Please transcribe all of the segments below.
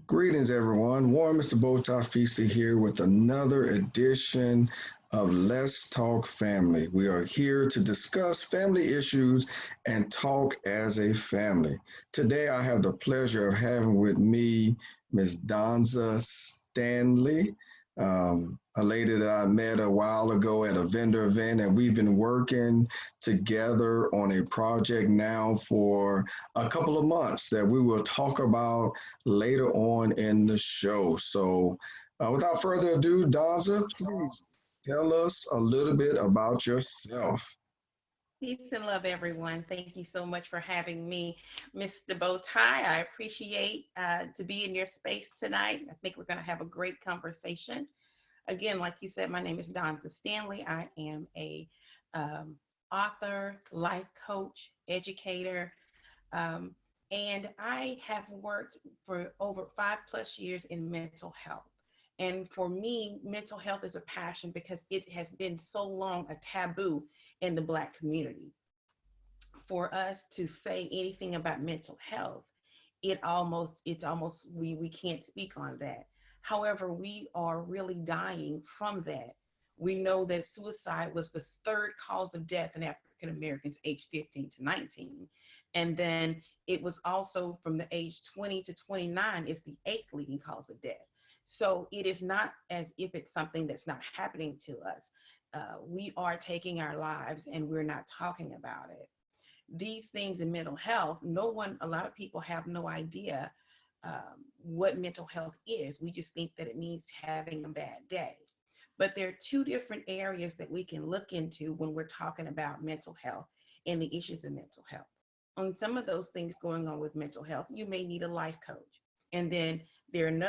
Greetings, everyone. Warren Mr. Bowtie Feasty here with another edition of Let's Talk Family. We are here to discuss family issues and talk as a family. Today, I have the pleasure of having with me Miss Donza Stanly, a lady that I met a while ago at a vendor event, and we've been working together on a project now for a couple of months that we will talk about later on in the show. So, without further ado, Donza, please tell us a little bit about yourself. Peace and love, everyone. Thank you so much for having me, Mr. Bowtie. I appreciate to be in your space tonight. I think we're going to have a great conversation. Again, like you said, my name is Donza Stanly. I am a um, author, life coach, educator, um, and I have worked for over 5+ years in mental health. And for me, mental health is a passion because it has been so long a taboo in the Black community. For us to say anything about mental health, it's almost we can't speak on that. However, we are really dying from that. We know that suicide was the third cause of death in African Americans aged 15 to 19. And then it was also from the age 20 to 29 is the eighth leading cause of death. So it is not as if it's something that's not happening to us. We are taking our lives and we're not talking about it. These things in mental health, a lot of people have no idea what mental health is. We just think that it means having a bad day. But there are two different areas that we can look into when we're talking about mental health and the issues of mental health. On some of those things going on with mental health, you may need a life coach. And then there are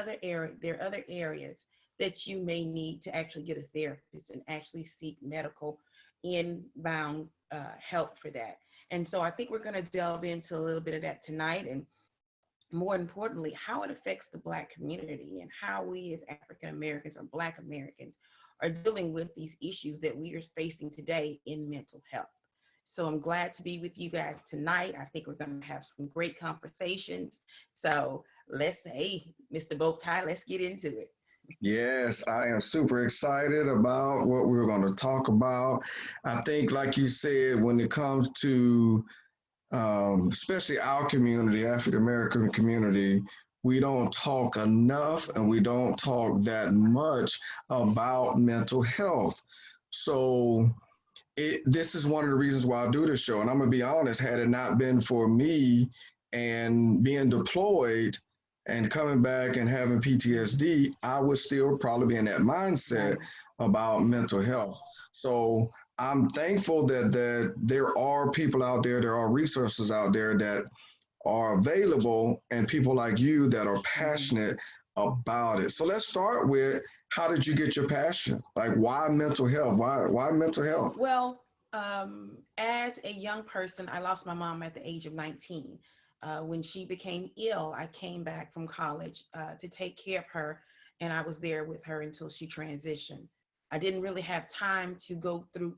other areas that you may need to actually get a therapist and actually seek medical inbound help for that. And so I think we're going to delve into a little bit of that tonight, and more importantly, how it affects the Black community and how we as African Americans or Black Americans are dealing with these issues that we are facing today in mental health. So I'm glad to be with you guys tonight. I think we're going to have some great conversations. So let's say, Mr. Bowtie, let's get into it. Yes, I am super excited about what we're going to talk about. I think, like you said, when it comes to especially our community, African American community, we don't talk enough and we don't talk that much about mental health. So this is one of the reasons why I do this show. And I'm gonna be honest, had it not been for me and being deployed and coming back and having PTSD, I would still probably be in that mindset Right. about mental health. So I'm thankful that there are people out there, there are resources out there that are available, and people like you that are Mhm. passionate about it. So let's start with, how did you get your passion? Like, why mental health? Why mental health? Well, as a young person, I lost my mom at the age of 19. When she became ill, I came back from college to take care of her, and I was there with her until she transitioned. I didn't really have time to go through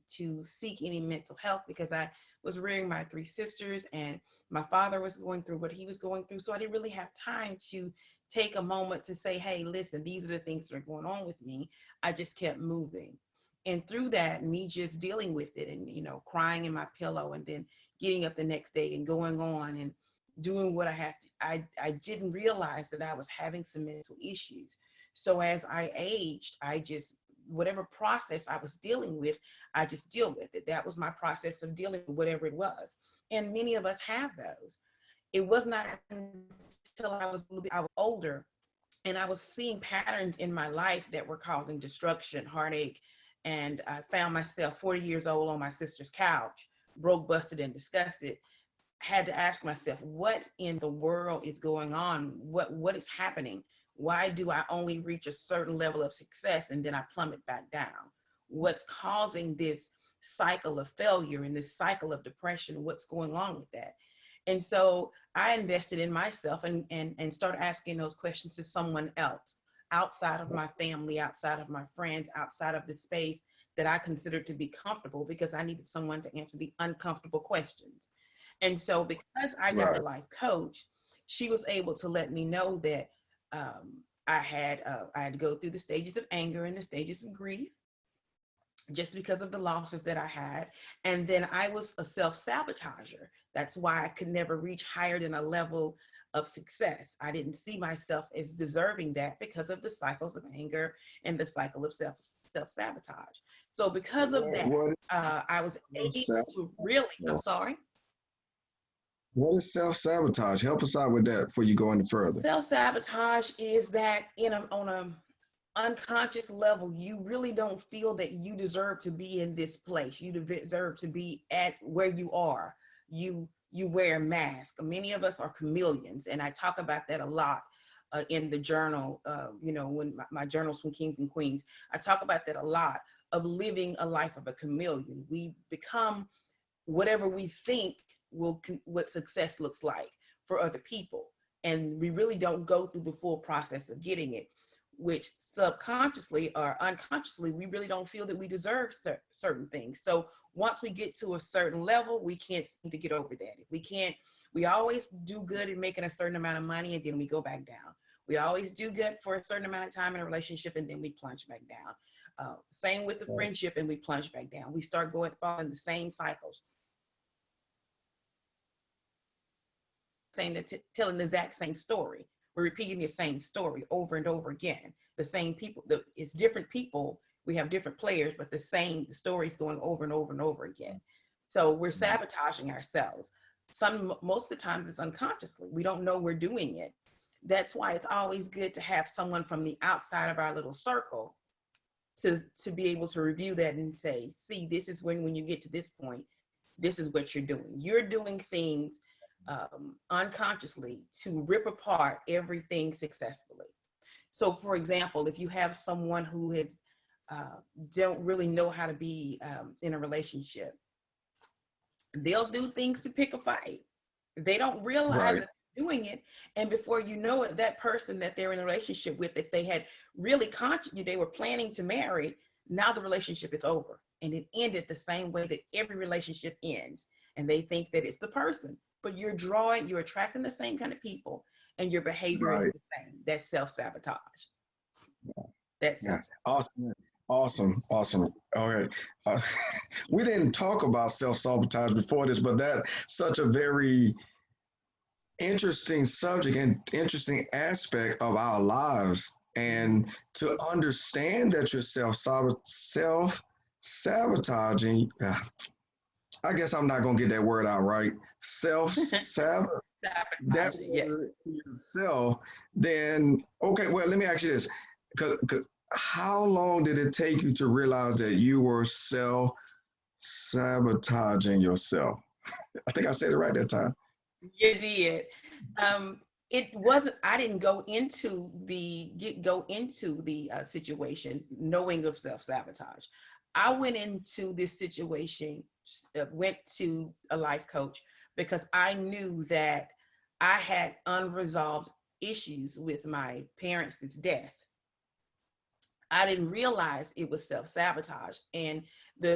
to seek any mental health because I was rearing my three sisters, and my father was going through what he was going through. So I didn't really have time to take a moment to say, hey, listen, these are the things that are going on with me. I just kept moving. And through that, me just dealing with it and, crying in my pillow and then getting up the next day and going on and doing what I have to, I didn't realize that I was having some mental issues. So as I aged, whatever process I was dealing with, I just deal with it. That was my process of dealing with whatever it was. And many of us have those. It was not until I was older and I was seeing patterns in my life that were causing destruction, heartache, and I found myself 40 years old on my sister's couch, broke, busted, and disgusted. Had to ask myself, what in the world is going on? What is happening? Why do I only reach a certain level of success and then I plummet back down? What's causing this cycle of failure and this cycle of depression? What's going on with that? And so I invested in myself and started asking those questions to someone else outside of my family, outside of my friends, outside of the space that I considered to be comfortable because I needed someone to answer the uncomfortable questions. And so because I got a Right. life coach, she was able to let me know that I had to go through the stages of anger and the stages of grief, just because of the losses that I had. And then I was a self-sabotager. That's why I could never reach higher than a level of success. I didn't see myself as deserving that because of the cycles of anger and the cycle of self-sabotage. So because of that, What I was is able self? to really, I'm sorry. What is self-sabotage? Help us out with that before you go any further. Self-sabotage is that on a unconscious level, you really don't feel that you deserve to be in this place. You deserve to be at where you are. You wear a mask. Many of us are chameleons, and I talk about that a lot in the journal. When my journals from Kings and Queens, I talk about that a lot, of living a life of a chameleon. We become whatever we think what success looks like for other people, and we really don't go through the full process of getting it, which subconsciously or unconsciously we really don't feel that we deserve certain things. So once we get to a certain level, we can't seem to get over that. If we can't, we always do good in making a certain amount of money, and then we go back down. We always do good for a certain amount of time in a relationship, and then we plunge back down. Same with the friendship, and we plunge back down. We start falling the same cycles. Telling the exact same story. We're repeating the same story over and over again. The same people, it's different people. We have different players, but the same stories going over and over and over again. So we're sabotaging ourselves. Most of the times it's unconsciously. We don't know we're doing it. That's why it's always good to have someone from the outside of our little circle to be able to review that and say, see, this is when you get to this point, this is what you're doing. You're doing things unconsciously to rip apart everything successfully. So for example, if you have someone who has don't really know how to be in a relationship, they'll do things to pick a fight. They don't realize that they're doing it, and before you know it, that person that they're in a relationship with, that they had really they were planning to marry, now the relationship is over, and it ended the same way that every relationship ends, and they think that it's the person. But you're attracting the same kind of people, and your behavior is the same. That's self-sabotage. That's self-sabotage. Awesome. All right. We didn't talk about self-sabotage before this, but that's such a very interesting subject and interesting aspect of our lives. And to understand that you're self-sabotaging, I guess I'm not going to get that word out right. Self-sabotage. That word to yourself, then, okay, well, let me ask you this. Because how long did it take you to realize that you were self-sabotaging yourself? I think I said it right that time. You did. It wasn't, I didn't go into the situation knowing of self-sabotage. I went into this situation, went to a life coach, because I knew that I had unresolved issues with my parents' death. I didn't realize it was self-sabotage. And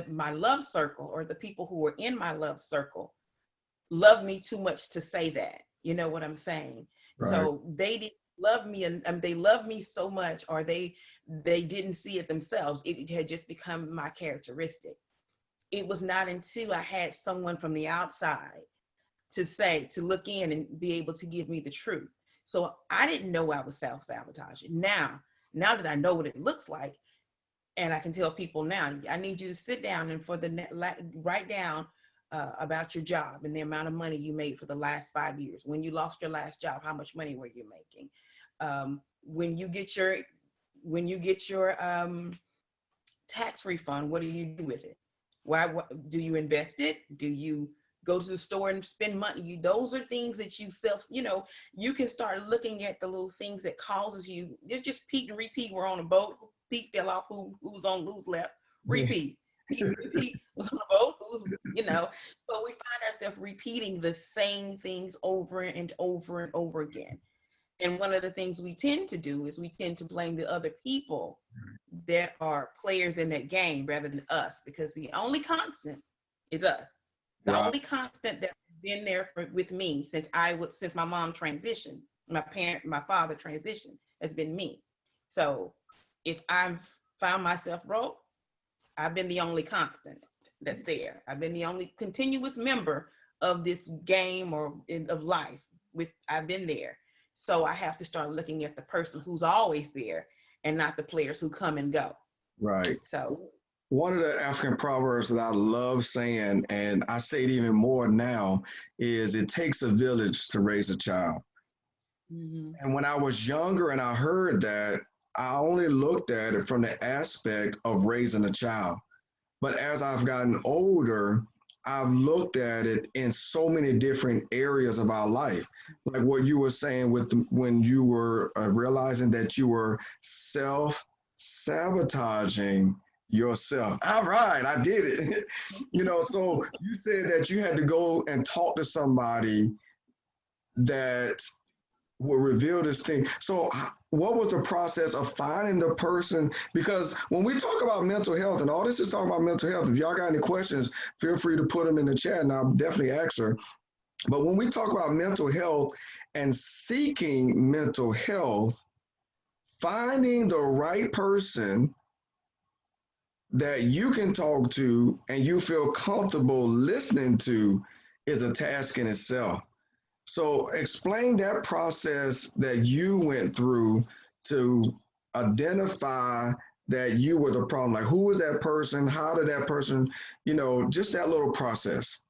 my love circle, or the people who were in my love circle, loved me too much to say that. You know what I'm saying? Right. So they didn't love me, and they loved me so much, or they didn't see it themselves. It had just become my characteristic. It was not until I had someone from the outside to look in and be able to give me the truth. So I didn't know I was self-sabotaging. Now that I know what it looks like, and I can tell people now, I need you to sit down and write down about your job and the amount of money you made for the last 5 years. When you lost your last job, how much money were you making? When you get your tax refund, what do you do with it? Do you invest it? Do you go to the store and spend money? Those are things that you can start looking at the little things that causes you. Just Pete and repeat. We're on a boat. Pete fell off. Who's on? Who's left? Repeat. Pete was on a boat. So we find ourselves repeating the same things over and over and over again. And one of the things we tend to do is we tend to blame the other people that are players in that game rather than us, because the only constant is us. The only constant that been there with me since my mom transitioned, my father transitioned, has been me. So if I've found myself broke, I've been the only constant that's there. I've been the only continuous member of this game of life. I've been there. So I have to start looking at the person who's always there and not the players who come and go. Right. So One of the African proverbs that I love saying, and I say it even more now, is it takes a village to raise a child. mm-hmm. And when I was younger and I heard that, I only looked at it from the aspect of raising a child. But as I've gotten older, I've looked at it in so many different areas of our life. Like what you were saying when you were realizing that you were self-sabotaging yourself. All right, I did it. So you said that you had to go and talk to somebody that will reveal this thing. So, what was the process of finding the person? Because when we talk about mental health, and all this is talking about mental health, if y'all got any questions, feel free to put them in the chat and I'll definitely answer. But when we talk about mental health and seeking mental health, finding the right person that you can talk to and you feel comfortable listening to is a task in itself. So explain that process that you went through to identify that you were the problem. Like, who was that person? How did that person, just that little process.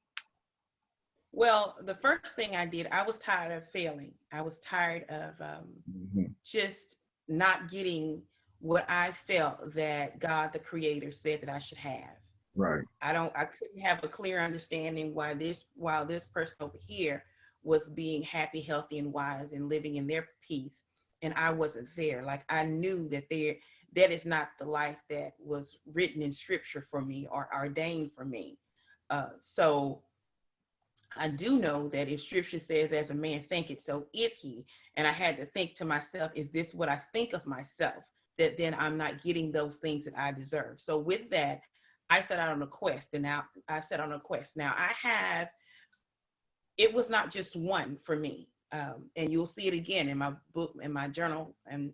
Well, the first thing I did, I was tired of failing. I was tired of Mhm. just not getting what I felt that God, the creator, said that I should have. Right. I couldn't have a clear understanding while this person over here was being happy, healthy, and wise and living in their peace. And I wasn't there. Like I knew that is not the life that was written in scripture for me or ordained for me. So I do know that if scripture says, as a man thinketh, so is he. And I had to think to myself, is this what I think of myself? That then I'm not getting those things that I deserve. So with that, I set out on a quest. And now I set on a quest. Now it was not just one for me. And you'll see it again in my book, in my journal and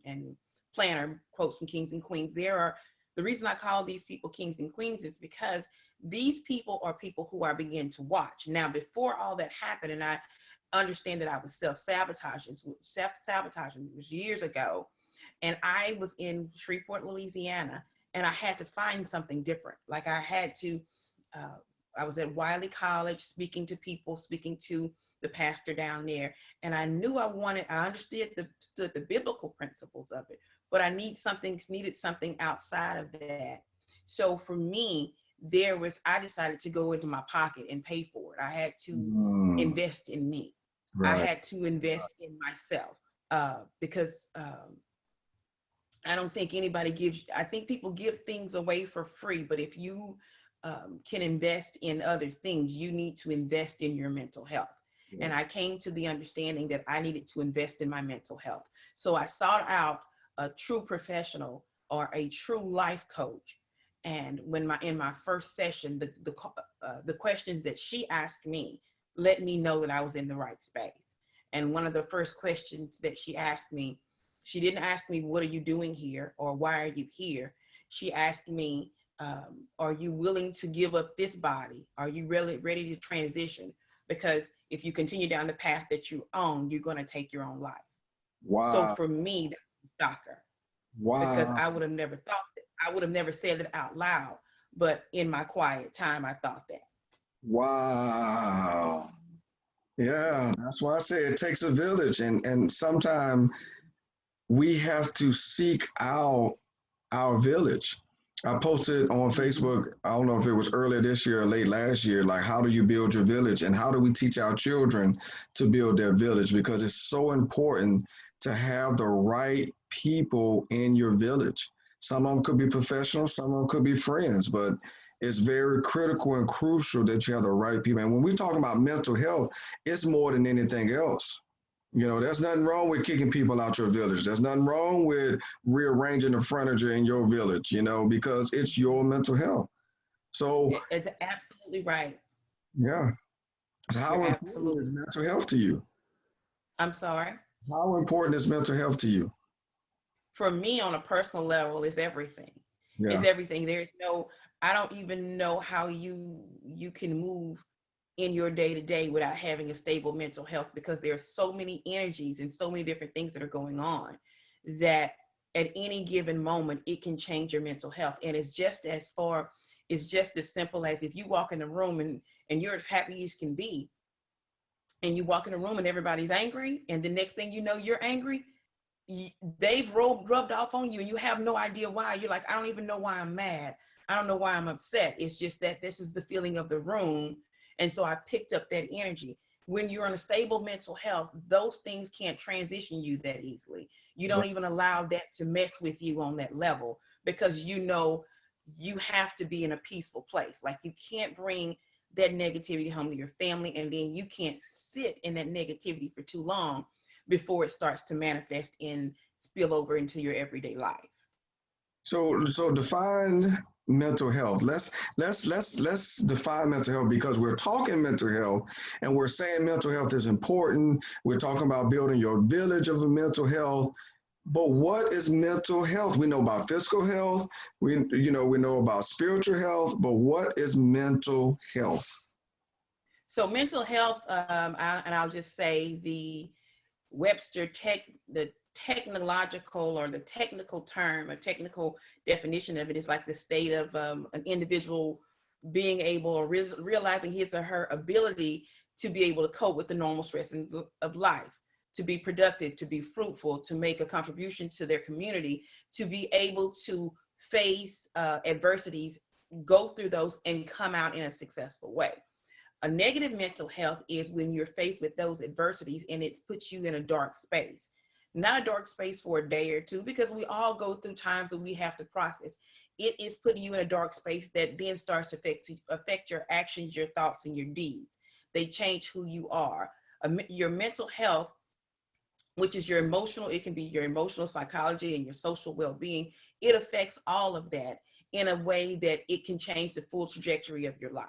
planner, quotes from Kings and Queens. The reason I call these people kings and queens is because these people are people who I begin to watch. Now, before all that happened, and I understand that I was self-sabotaging. Self-sabotaging was years ago. And I was in Shreveport, Louisiana, and I had to find something different. Like uh, I was at Wiley College speaking to people, speaking to the pastor down there. And I knew I understood the biblical principles of it, but I needed something outside of that. So for me, I decided to go into my pocket and pay for it. I had to Mm, invest in me. I right. had to invest in myself because I don't think I think people give things away for free, but if you can invest in other things, you need to invest in your mental health. And I Yes. came to the understanding that I needed to invest in my mental health. So I sought out a true professional or a true life coach. And in my first session, the questions that she asked me let me know that I was in the right space. And one of the first questions that she asked me, she didn't ask me, what are you doing here? Or why are you here? She asked me, are you willing to give up this body? Are you really ready to transition? Because if you continue down the path that you're on, you're going to take your own life. So Wow. for me, that was a shocker because Wow. I would have never thought that. I would have never said it out loud, but in my quiet time, I thought that. Wow. Yeah, that's why I say it takes a village, and sometimes we have to seek out our village. I posted on Mm-hmm. Facebook, I don't know if it was earlier this year or late last year, like how do you build your village and how do we teach our children to build their village? Because it's so important to have the right people in your village. Some of them could be professionals, some of them could be friends, but it's very critical and crucial that you have the right people. And when we talk about mental health, it's more than anything else. There's nothing wrong with kicking people out your village. There's nothing wrong with rearranging the furniture in your village, because it's your mental health. So, It's absolutely right. yeah. So You're how important is absolutely, mental health to you? I'm sorry. How important is mental health to you? For me on a personal level, it's everything. It's Yeah, everything. There's no, I don't even know how you can move in your day to day without having a stable mental health, because there are so many energies and so many different things that are going on that at any given moment it can change your mental health. And it's just as simple as if you walk in the room and you're as happy as can be, and you walk in the room and everybody's angry, and the next thing you know you're angry, they've rubbed off on you and you have no idea why. You're like, I don't even know why I'm mad. I don't know why I'm upset. It's just that this is the feeling of the room. And so I picked up that energy. When you're in a stable mental health, those things can't transition you that easily. You don't right. even allow that to mess with you on that level, because you know you have to be in a peaceful place. Like, you can't bring that negativity home to your family, and then you can't sit in that negativity for too long before it starts to manifest and spill over into your everyday life. So define mental health. Let's define mental health, because we're talking mental health and we're saying mental health is important. We're talking about building your village of the mental health. But what is mental health? We know about physical health. We know about spiritual health. But what is mental health? So mental health, and I'll just say Webster tech, the technological or the technical term, a technical definition of it is like the state of an individual being able or realizing his or her ability to be able to cope with the normal stress of life, to be productive, to be fruitful, to make a contribution to their community, to be able to face adversities, go through those, and come out in a successful way. A negative mental health is when you're faced with those adversities and it puts you in a dark space. Not a dark space for a day or two, because we all go through times that we have to process. It is putting you in a dark space that then starts to affect your actions, your thoughts, and your deeds. They change who you are. Your mental health, which is your emotional, it can be your emotional psychology and your social well-being. It affects all of that in a way that it can change the full trajectory of your life.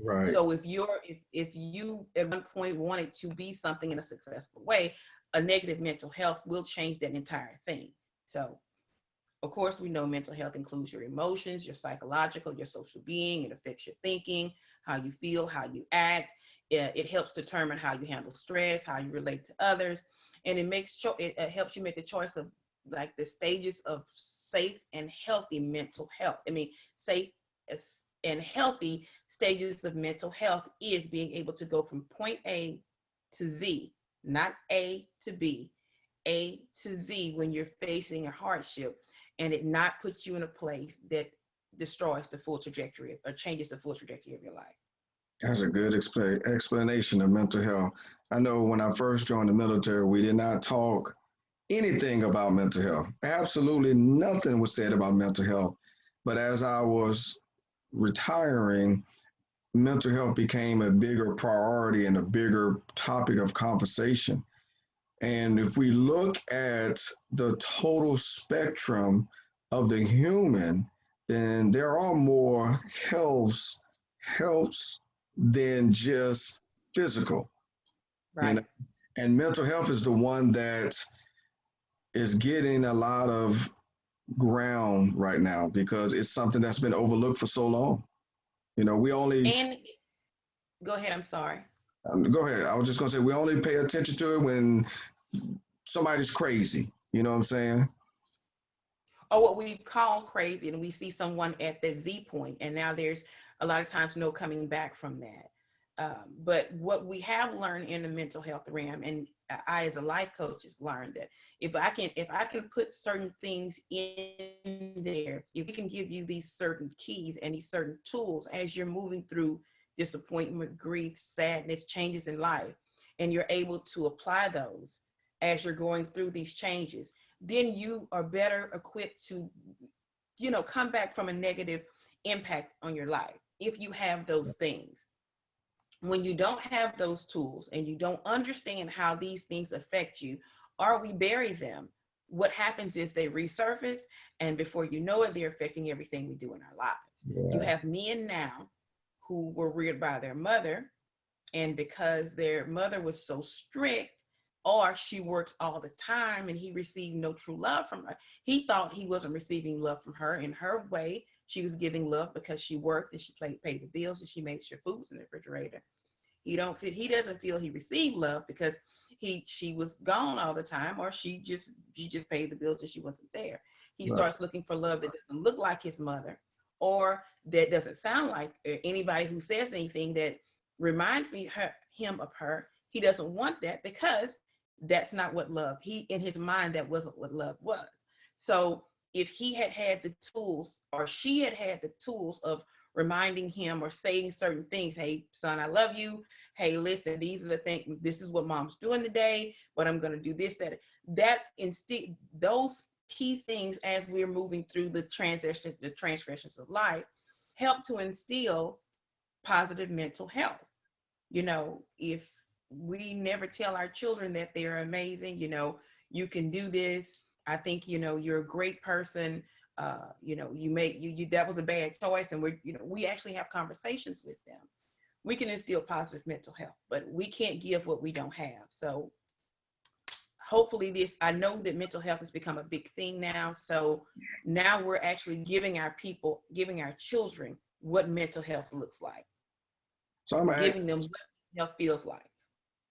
Right. So if you at one point wanted to be something in a successful way, a negative mental health will change that entire thing. So of course, we know mental health includes your emotions, your psychological, your social being. It affects your thinking, how you feel, how you act. It helps determine how you handle stress, how you relate to others, and it helps you make a choice of like the stages of safe and healthy mental health. I mean, safe and healthy stages of mental health is being able to go from point A to Z, not A to B, A to Z when you're facing a hardship, and it not put you in a place that destroys the full trajectory or changes the full trajectory of your life. That's a good explanation of mental health. I know when I first joined the military, we did not talk anything about mental health. Absolutely nothing was said about mental health. But as I was retiring, mental health became a bigger priority and a bigger topic of conversation. And if we look at the total spectrum of the human, then there are more healths than just physical, you know. Right. And mental health is the one that is getting a lot of ground right now because it's something that's been overlooked for so long. You know, we only And go ahead, I'm sorry. go ahead. I was just gonna say we only pay attention to it when somebody's crazy. You know what I'm saying? Or what we call crazy, and we see someone at the Z point, and now there's a lot of times no coming back from that. But what we have learned in the mental health realm, and I as a life coach has learned that if I can put certain things in there, if we can give you these certain keys and these certain tools as you're moving through disappointment, grief, sadness, changes in life, and you're able to apply those as you're going through these changes, then you are better equipped to, come back from a negative impact on your life if you have those things. When you don't have those tools and you don't understand how these things affect you, or we bury them, what happens is they resurface, and before you know it, they're affecting everything we do in our lives. You Yeah. have men now who were reared by their mother, And because their mother was so strict, or she worked all the time and he received no true love from her, he thought he wasn't receiving love from her in her way. She was giving love because she worked and she paid the bills and she made sure food was in the refrigerator. He doesn't feel he received love because she was gone all the time, or she just paid the bills and she wasn't there. He Right. starts looking for love that doesn't look like his mother, or that doesn't sound like anybody who says anything that reminds him of her. He doesn't want that because that's not what love. He in his mind, that wasn't what love was. So if he had had the tools, or she had had the tools of reminding him or saying certain things, hey son, I love you, hey listen, these are the things, this is what mom's doing today, but I'm going to do this, that instead, those key things as we're moving through the transgressions of life help to instill positive mental health. If we never tell our children that they're amazing, you can do this, I think, you're a great person, you that was a bad choice, and we actually have conversations with them, we can instill positive mental health, but we can't give what we don't have. So hopefully I know that mental health has become a big thing now. So now we're actually giving our children what mental health looks like. So I'm gonna Giving them what health feels like.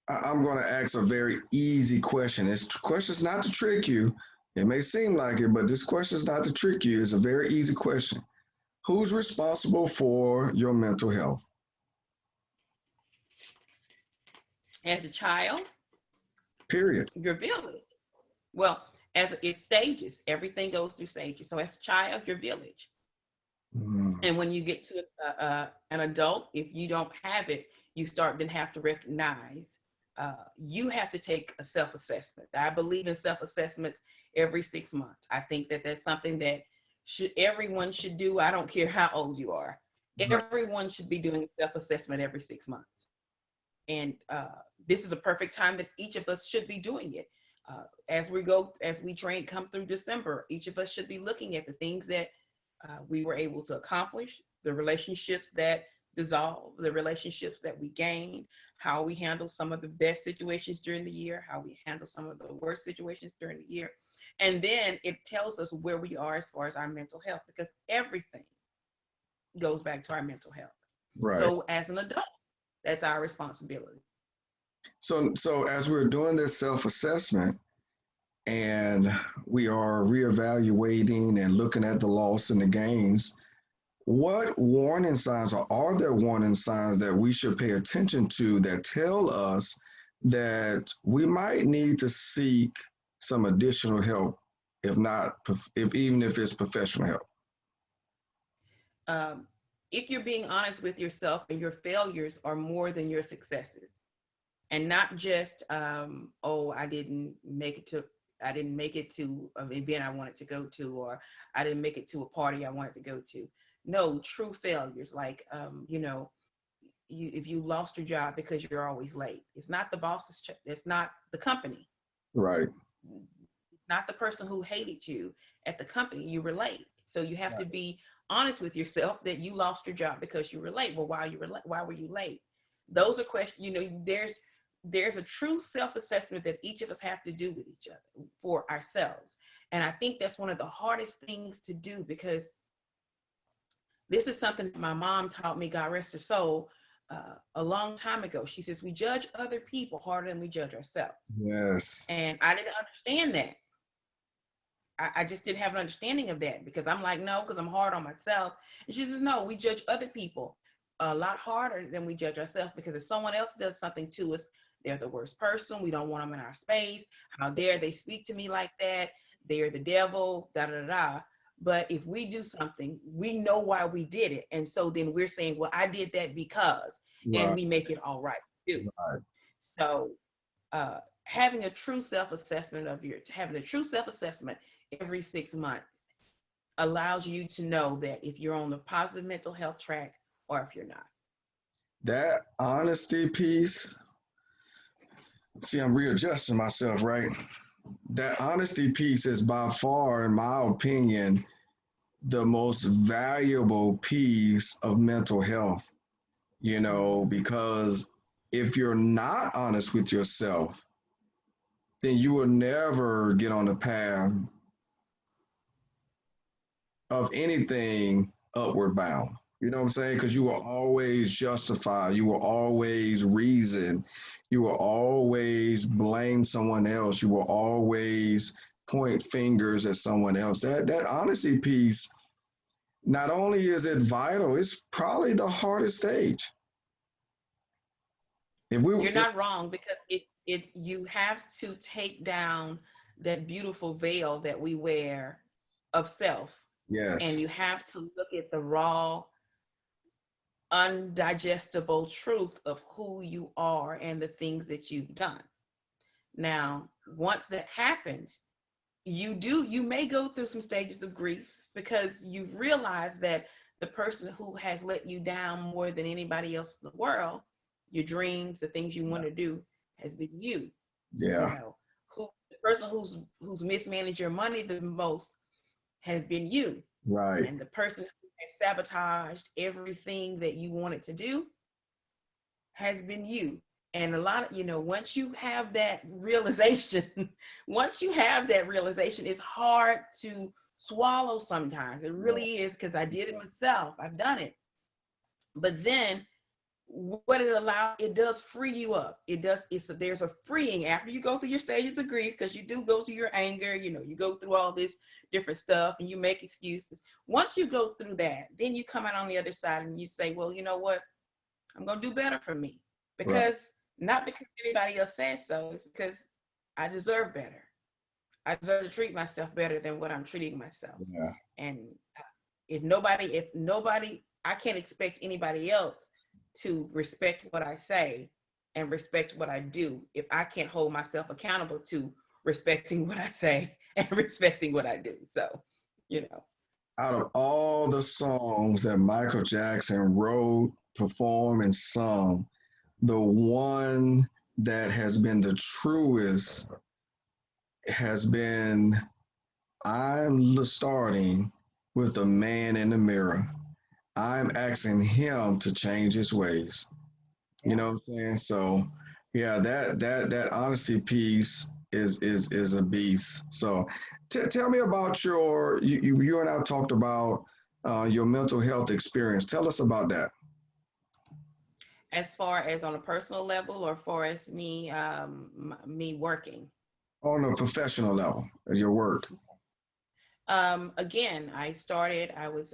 I'm going to ask a very easy question. This question's not to trick you. It may seem like it, but this question is not to trick you. It's a very easy question. Who's responsible for your mental health? As a child, Period. your village. Well, it's stages. Everything goes through stages. So as a child, your village. And when you get to an adult, if you don't have it, you start then have to recognize you have to take a self-assessment. I believe in self-assessments every 6 months. I think that that's something that everyone should do. I don't care how old you are. Everyone should be doing a self-assessment every 6 months. And this is a perfect time that each of us should be doing it. As we train, come through December, each of us should be looking at the things that we were able to accomplish, the relationships that dissolve, the relationships that we gained, how we handle some of the best situations during the year, how we handle some of the worst situations during the year. And then it tells us where we are as far as our mental health, because everything goes back to our mental health. Right. So as an adult, that's our responsibility. So as we're doing this self-assessment and we are reevaluating and looking at the loss and the gains, what warning signs, or are there warning signs that we should pay attention to that tell us that we might need to seek some additional help, even if it's professional help? If you're being honest with yourself and your failures are more than your successes, and not just I didn't make it to an event I wanted to go to, or I didn't make it to a party I wanted to go to. No, true failures, like if you lost your job because you're always late, it's not the boss's it's not the company, right? Not the person who hated you at the company, you were late. So you have to be honest with yourself that you lost your job because you were late. Well, why were you late? Those are questions. There's a true self-assessment that each of us have to do with each other, for ourselves. And I think that's one of the hardest things to do, because this is something that my mom taught me, God rest her soul, a long time ago. She says, we judge other people harder than we judge ourselves. Yes. And I didn't understand that. I just didn't have an understanding of that, because I'm like, no, because I'm hard on myself. And she says, no, we judge other people a lot harder than we judge ourselves, because if someone else does something to us, they're the worst person. We don't want them in our space. How dare they speak to me like that? They're the devil, da da da. But if we do something, we know why we did it. And so then we're saying, well, I did that because, and we make it all right too. Right. So having a true self-assessment every 6 months allows you to know that if you're on the positive mental health track or if you're not. That honesty piece, see, I'm readjusting myself, right? That honesty piece is by far, in my opinion, the most valuable piece of mental health, because If you're not honest with yourself, then you will never get on the path of anything upward bound. You know what I'm saying? Because you will always justify, you will always reason, you will always blame someone else, you will always point fingers at someone else. That honesty piece, not only is it vital, it's probably the hardest stage. If we, You're not wrong, because it you have to take down that beautiful veil that we wear of self, and yes, you have to look at the raw, undigestible truth of who you are and the things that you've done. Now, once that happens, you may go through some stages of grief, because you've realized that the person who has let you down more than anybody else in the world, your dreams, the things you want to do, has been you. You yeah, know, who the person who's mismanaged your money the most has been you. right, And the person who has sabotaged everything that you wanted to do has been you. And a lot of, once you have that realization, once you have that realization, it's hard to swallow sometimes. It really is, because I did it myself. I've done it. But then what it does free you up. There's a freeing after you go through your stages of grief, because you do go through your anger, you go through all this different stuff and you make excuses. Once you go through that, then you come out on the other side and you say, well, you know what? I'm going to do better for me, right, because not because anybody else says so, it's because I deserve better. I deserve to treat myself better than what I'm treating myself. yeah. And if nobody, I can't expect anybody else to respect what I say and respect what I do if I can't hold myself accountable to respecting what I say and respecting what I do. So, you know, Out of all the songs that Michael Jackson wrote, performed, and sung, the one that has been the truest has been I'm starting with the man in the mirror. I'm asking him to change his ways. You yeah. know what I'm saying? So yeah, that honesty piece is a beast. So tell me about you and I talked about your mental health experience. Tell us about that As far as on a personal level, or for as me working. on a professional level, your work. Again, I was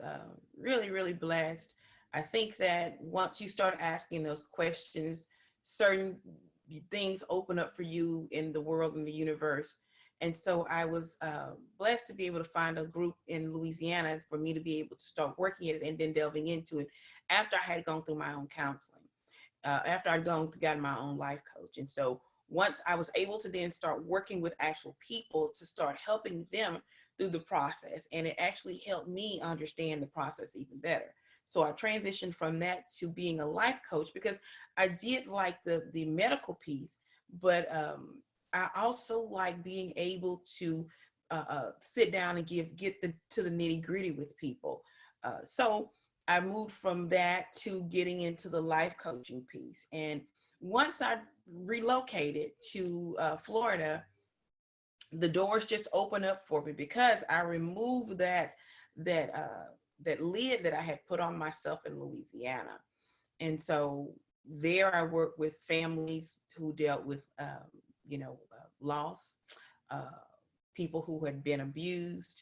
really, really blessed. I think that once you start asking those questions, certain things open up for you in the world and the universe. And so I was blessed to be able to find a group in Louisiana for me to be able to start working at it and then delving into it after I had gone through my own counseling, after I'd gotten my own life coach. And so once I was able to then start working with actual people to start helping them through the process, and it actually helped me understand the process even better. So I transitioned from that to being a life coach, because I did like the medical piece, but I also like being able to sit down and get to the nitty gritty with people. So I moved from that to getting into the life coaching piece. And once I relocated to Florida, the doors just opened up for me, because I removed that that lid that I had put on myself in Louisiana. And so there I worked with families who dealt with loss, uh, people who had been abused,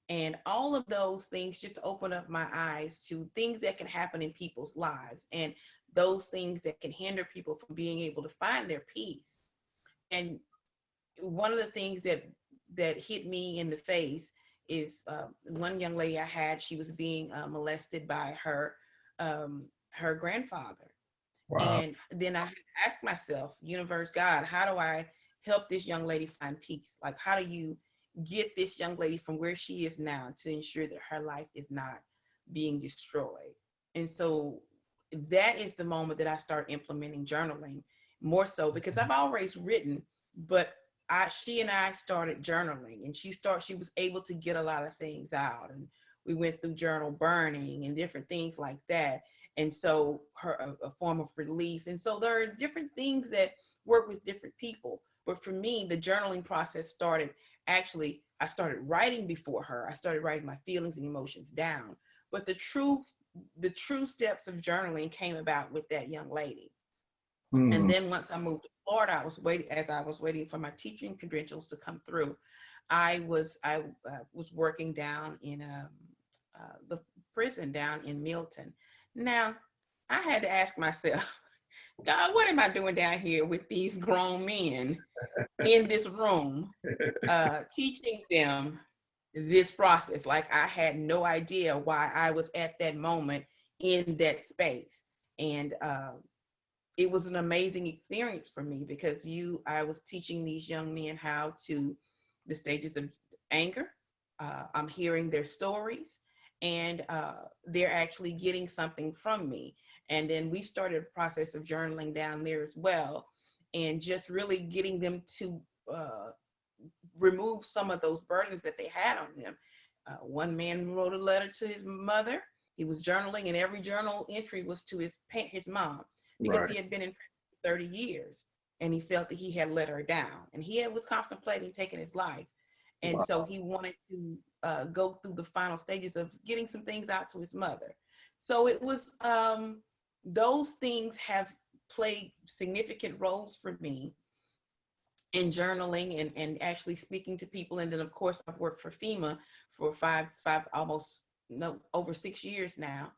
and all of those things just open up my eyes to things that can happen in people's lives, and those things that can hinder people from being able to find their peace. And one of the things that hit me in the face is one young lady I had. She was being molested by her grandfather, Wow. and then I asked myself, universe, God, how do I help this young lady find peace? Like, how do you get this young lady from where she is now to ensure that her life is not being destroyed? And so that is the moment that I start implementing journaling more so, because I've always written, but she and I started journaling, and she was able to get a lot of things out, and we went through journal burning and different things like that. And so a form of release. And so there are different things that work with different people. But for me, the journaling process started, actually, I started writing before her. I started writing my feelings and emotions down. But the true steps of journaling came about with that young lady. And Mm. then once I moved to Florida, as I was waiting for my teaching credentials to come through, I was working down in the prison down in Milton. Now, I had to ask myself, God, what am I doing down here with these grown men in this room, teaching them this process? Like, I had no idea why I was at that moment in that space. And it was an amazing experience for me because I was teaching these young men how to, the stages of anger. I'm hearing their stories, and they're actually getting something from me. And then we started a process of journaling down there as well, and just really getting them to remove some of those burdens that they had on them. One man wrote a letter to his mother. He was journaling, and every journal entry was to his mom, because Right. he had been in prison for 30 years, and he felt that he had let her down, and was contemplating taking his life. And so Wow. he wanted to go through the final stages of getting some things out to his mother. So it was, those things have played significant roles for me in journaling and actually speaking to people. And then of course I've worked for FEMA for almost no over 6 years now.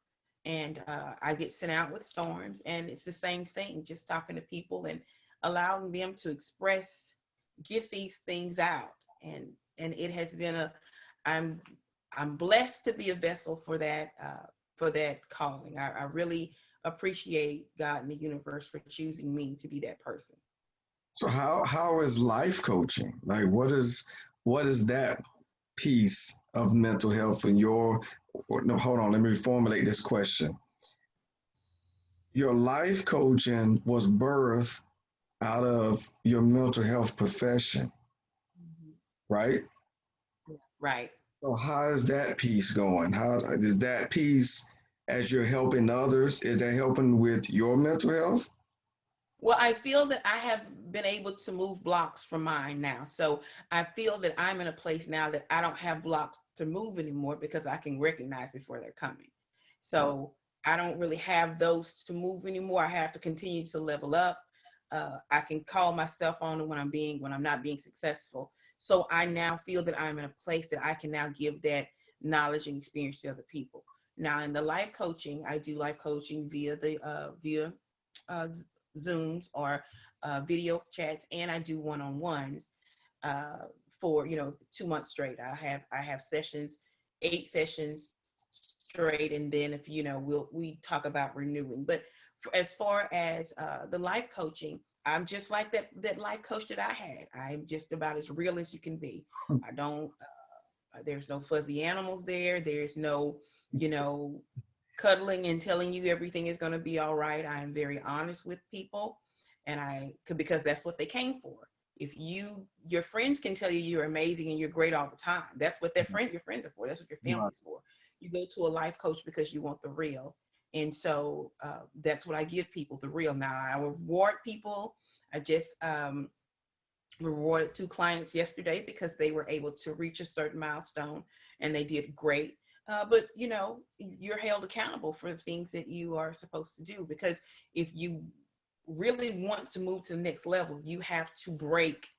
And I get sent out with storms, and it's the same thing, just talking to people and allowing them to get these things out. And it has been I'm blessed to be a vessel for that calling. I really appreciate God and the universe for choosing me to be that person. So how is life coaching? Like what is that piece of mental health in no, hold on, let me reformulate this question. Your life coaching was birthed out of your mental health profession, Mhm. right? Right. So how is that piece going? How is that piece, as you're helping others, is that helping with your mental health? Well, I feel that I have been able to move blocks from mine now. So I feel that I'm in a place now that I don't have blocks to move anymore, because I can recognize before they're coming. Wow. So I don't really have those to move anymore. I have to continue to level up. I can call myself on when I'm not being successful. So I now feel that I'm in a place that I can now give that knowledge and experience to other people. Now in the life coaching, I do life coaching via uh, Zooms or video chats, and I do one-on-ones uh, for 2 months straight. I have sessions, 8 sessions straight, and then if we talk about renewing. But as far as the life coaching, I'm just like that life coach that I had. I'm just about as real as you can be. I don't. There's no fuzzy animals there. There's no, you know, cuddling and telling you everything is going to be all right. I am very honest with people, and because that's what they came for. If your friends can tell you you're amazing and you're great all the time, that's what your friends are for. That's what your Right. family's for. You go to a life coach because you want the real. And so that's what I give people, the real. Now I reward people. I just rewarded 2 clients yesterday because they were able to reach a certain milestone, and they did great. But you're held accountable for the things that you are supposed to do, because if you really want to move to the next level, you have to break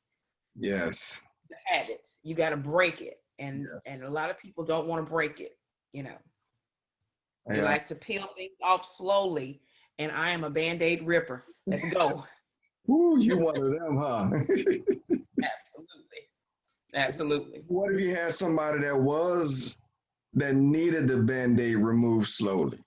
Yes. the habits. You got to break it, and Yes. a lot of people don't want to break it. You know, they Yeah. like to peel things off slowly, and I am a band-aid ripper. Let's go. Woo, you one of them, huh? Absolutely, absolutely. What if you had somebody that needed the band-aid removed slowly?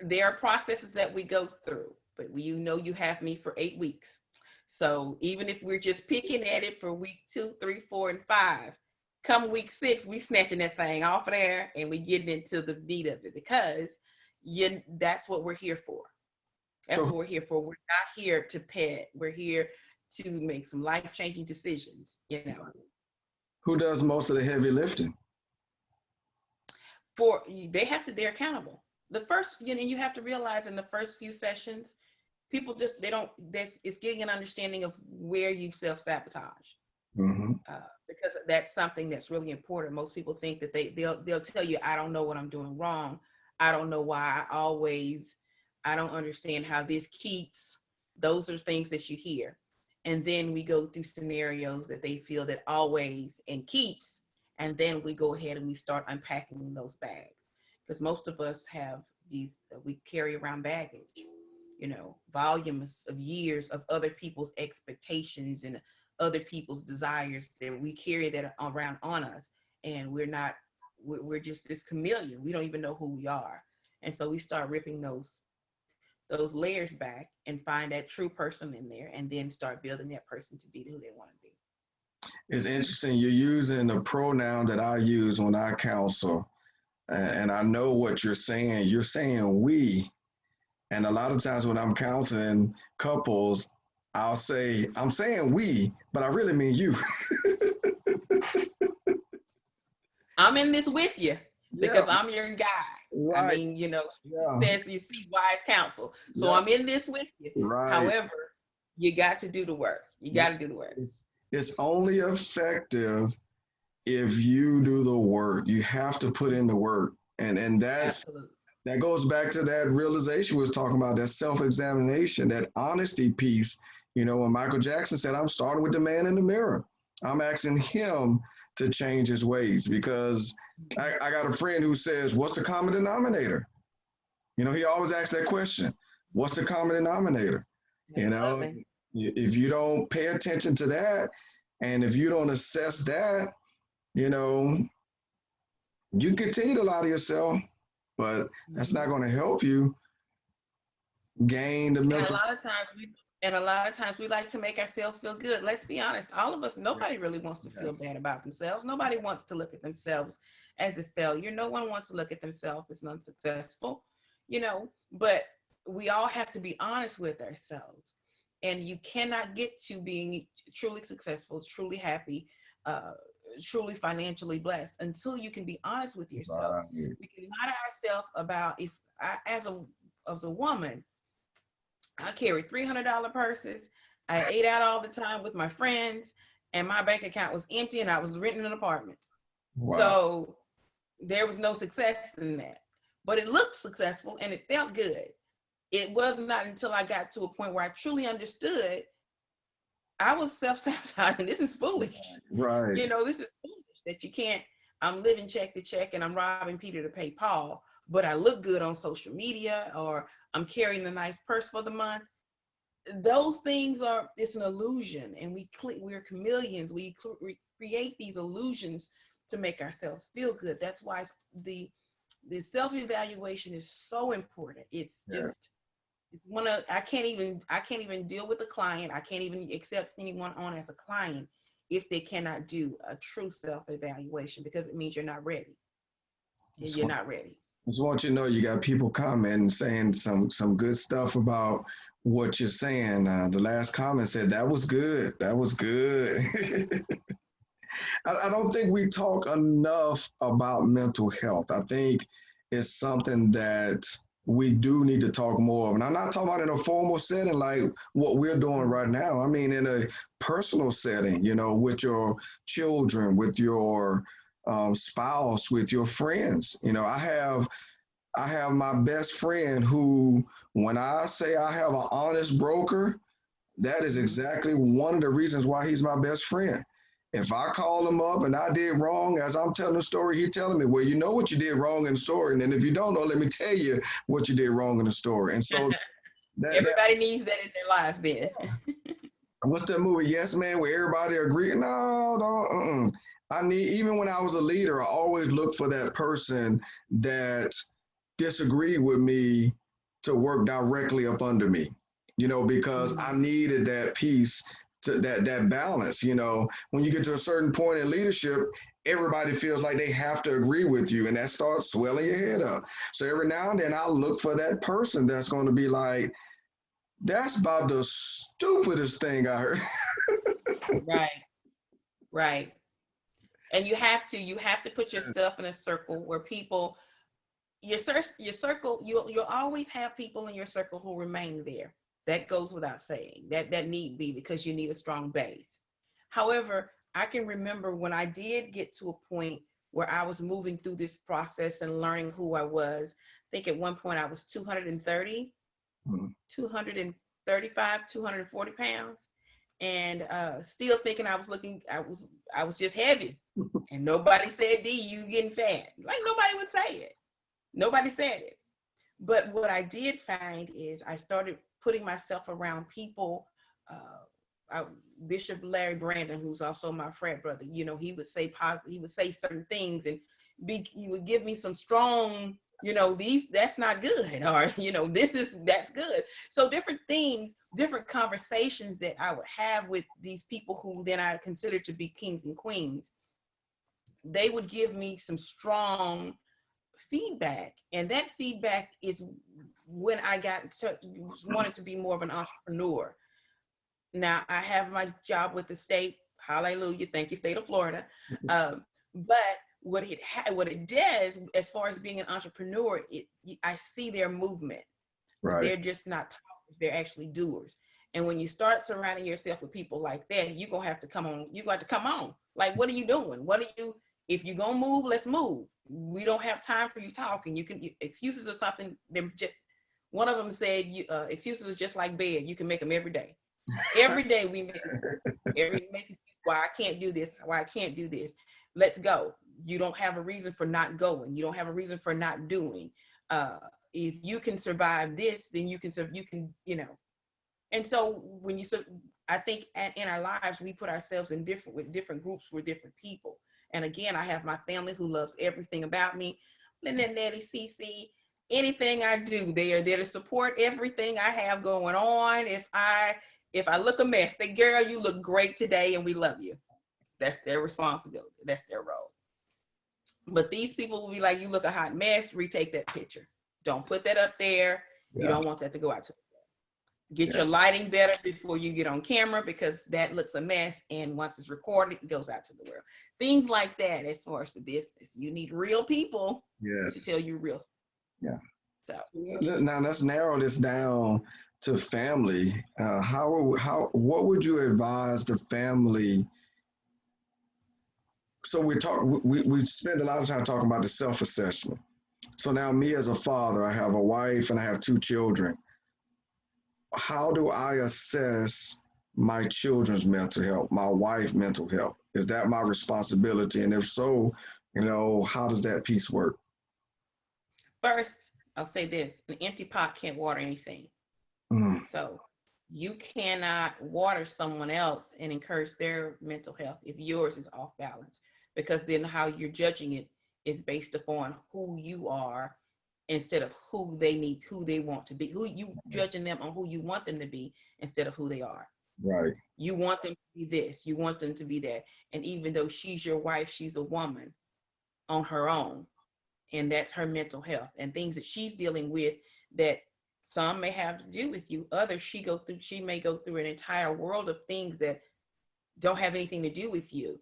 There are processes that we go through, but you have me for 8 weeks. So even if we're just picking at it for week 2, 3, 4, and 5, come week 6, we snatching that thing off of there and we getting into the meat of it, because that's what we're here for. That's So what we're here for. We're not here to pet. We're here to make some life-changing decisions. who does most of the heavy lifting? They're accountable. the first, you know, you have to realize in the first few sessions, people just, they don't, it's getting an understanding of where you self-sabotage. Mm-hmm. Because that's something that's really important. Most people think that they'll tell you, I don't know what I'm doing wrong. I don't know why I don't understand how this keeps. Those are things that you hear. And then we go through scenarios that they feel that always and keeps. And then we go ahead and we start unpacking those bags. Because most of us have these, we carry around baggage, you know, volumes of years of other people's expectations and other people's desires that we carry that around on us. And we're just this chameleon. We don't even know who we are. And so we start ripping those layers back and find that true person in there, and then start building that person to be who they want to be. It's interesting. You're using the pronoun that I use when I counsel, and I know what you're saying. You're saying we, and a lot of times when I'm counseling couples, I'm saying we, but I really mean you. I'm in this with you Yeah, because I'm your guide. I right. mean, you know, Yeah, says you see wise counsel. So yeah, I'm in this with you. right. However, you got to do the work. You got to It's, do the work. it's only effective if you do the work. You have to put in the work, and Absolutely. that goes back to that realization we was talking about, that self-examination, that honesty piece. You know, when Michael Jackson said, I'm starting with the man in the mirror. I'm asking him to change his ways, because I got a friend who says, what's the common denominator? You know, he always asks that question. What's the common denominator? You know, Absolutely. if you don't pay attention to that, and if you don't assess that, you know, you can continue to lie to yourself, but that's not Mhm. going to help you gain the And a mental. lot of times we like to make ourselves feel good. Let's be honest. All of us, nobody really wants to feel Yes. bad about themselves. Nobody wants to look at themselves as a failure. No one wants to look at themselves as unsuccessful, you know, but we all have to be honest with ourselves. And you cannot get to being truly successful, truly happy, uh, truly financially blessed until you can be honest with yourself. Right. We can lie to ourselves about, if I, as a woman, I carried $300 purses. I ate out all the time with my friends, and my bank account was empty, and I was renting an apartment. Wow. So there was no success in that. But it looked successful and it felt good. It was not until I got to a point where I truly understood I was self-sabotaging. This is foolish. Right. You know, this is foolish that you can't, I'm living check to check and I'm robbing Peter to pay Paul, but I look good on social media, or I'm carrying a nice purse for the month. Those things are, it's an illusion, and we're chameleons. We create these illusions to make ourselves feel good. That's why the self-evaluation is so important. It's Yeah. just one of, I can't even deal with a client. I can't even accept anyone on as a client if they cannot do a true self-evaluation, because it means you're not ready. Just You're want, not ready. just want you to know you got people commenting, saying some good stuff about what you're saying. The last comment said that was good. That was good. I don't think we talk enough about mental health. I think it's something that we do need to talk more of. And I'm not talking about in a formal setting like what we're doing right now. I mean, in a personal setting, you know, with your children, with your spouse, with your friends. You know, I have my best friend who, when I say I have an honest broker, that is Mm-hmm. exactly one of the reasons why he's my best friend. If I call him up and I did wrong, as I'm telling the story, he telling me, well, you know what you did wrong in the story. And then if you don't know, let me tell you what you did wrong in the story. And so that Everybody needs that in their lives then. what's that movie? Yes, Man, where everybody agree. No, don't. I need, even when I was a leader, I always looked for that person that disagreed with me to work directly up under me, you know, because I Mhm. needed that piece, to that balance. You know, when you get to a certain point in leadership, everybody feels like they have to agree with you, and that starts swelling your head up. So every now and then I look for that person that's going to be like, that's about the stupidest thing I heard. Right, right. And you have to put yourself in a circle where people your circle, you'll always have people in your circle who remain there. That goes without saying. That need be, because you need a strong base. However, I can remember when I did get to a point where I was moving through this process and learning who I was. I think at one point I was 230, 235, 240 pounds, and still thinking I was just heavy. And nobody said, D, you getting fat. Like, nobody would say it. Nobody said it. But what I did find is I started putting myself around people. Bishop Larry Brandon, who's also my frat brother, you know, he would say positive, he would say certain things, and he would give me some strong, you know, that's not good, or, you know, that's good. So different things, different conversations that I would have with these people who then I considered to be kings and queens. They would give me some strong feedback, and that feedback is when I wanted to be more of an entrepreneur. Now I have my job with the state. Hallelujah. Thank you, state of Florida. But what it does, as far as being an entrepreneur, I see their movement. Right. They're just not talkers, they're actually doers. And when you start surrounding yourself with people like that, you're going to have to come on. You got to come on. Like, what are you doing? If you're going to move, let's move. We don't have time for you talking. Excuses or something. One of them said, excuses are just like bed. You can make them every day. Every day we make why I can't do this, why I can't do this. Let's go. You don't have a reason for not going. You don't have a reason for not doing. If you can survive this, then you can, you know. And so I think in our lives, we put ourselves with different groups with different people. And again, I have my family who loves everything about me. Lynette, Nettie, CC, anything I do, they are there to support everything I have going on. If I look a mess, they, girl, you look great today and we love you. That's their responsibility. That's their role. But these people will be like, you look a hot mess, retake that picture. Don't put that up there. Yeah. You don't want that to go out to the world. Get your lighting better before you get on camera, because that looks a mess. And once it's recorded, it goes out to the world. Things like that. As far as the business, you need real people to tell you real. Yeah. So now let's narrow this down to family. What would you advise the family? So we spend a lot of time talking about the self-assessment. So now, me as a father, I have a wife and I have 2 children. How do I assess my children's mental health, my wife's mental health? Is that my responsibility? And if so, you know, how does that piece work? First, I'll say this: an empty pot can't water anything. So you cannot water someone else and encourage their mental health if yours is off balance, because then how you're judging it is based upon who you are instead of who they want to be. Who you judging them on who you want them to be instead of who they are. Right. You want them to be this, you want them to be that. And even though she's your wife, she's a woman on her own. And that's her mental health and things that she's dealing with that some may have to do with you. Others, she may go through an entire world of things that don't have anything to do with you.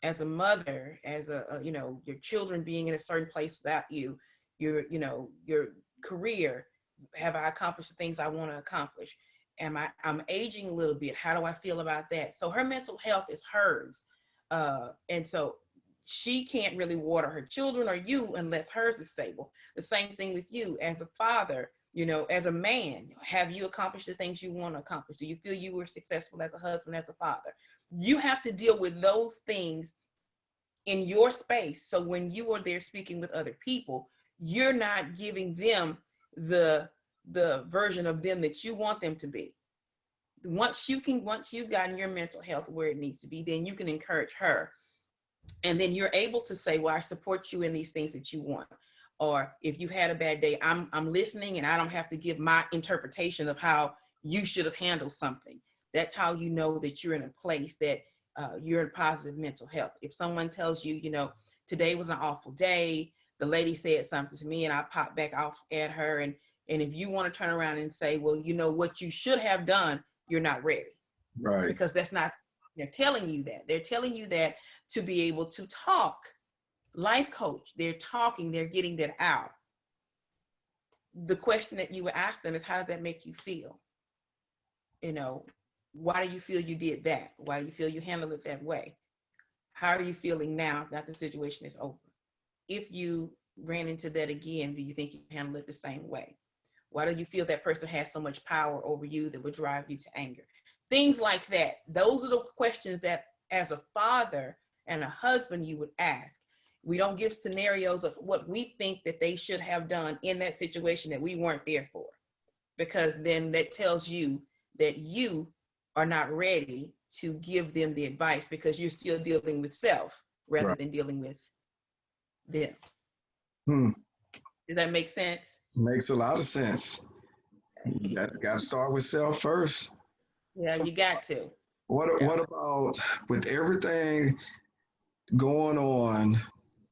As a mother, as your children being in a certain place without you, your career, have I accomplished the things I want to accomplish? I'm aging a little bit. How do I feel about that? So her mental health is hers. And so she can't really water her children or you unless hers is stable. The same thing with you as a father, as a man. Have you accomplished the things you want to accomplish? Do you feel you were successful as a husband, as a father? You have to deal with those things in your space. So when you are there speaking with other people, you're not giving them the version of them that you want them to be. Once you've gotten your mental health where it needs to be, then you can encourage her. And then you're able to say, well, I support you in these things that you want. Or if you had a bad day, I'm listening, and I don't have to give my interpretation of how you should have handled something. That's how you know that you're in a place that you're in positive mental health. If someone tells you, today was an awful day, the lady said something to me and I popped back off at her. And if you want to turn around and say, well, what you should have done, you're not ready. Right. Because that's not, they're telling you that. They're telling you that to be able to talk. Life coach, they're talking, they're getting that out. the question that you would ask them is, how does that make you feel? You know, why do you feel you did that? Why do you feel you handled it that way? How are you feeling now that the situation is over? If you ran into that again, do you think you handle it the same way? Why do you feel that person has so much power over you that would drive you to anger? Things like that. Those are the questions that, as a father and a husband, you would ask. We don't give scenarios of what we think that they should have done in that situation that we weren't there for, because then that tells you that you are not ready to give them the advice because you're still dealing with self rather Right. than dealing with them. Hmm. Does that make sense? Makes a lot of sense. You got to start with self first. Yeah, So you got to. what Yeah. about with everything going on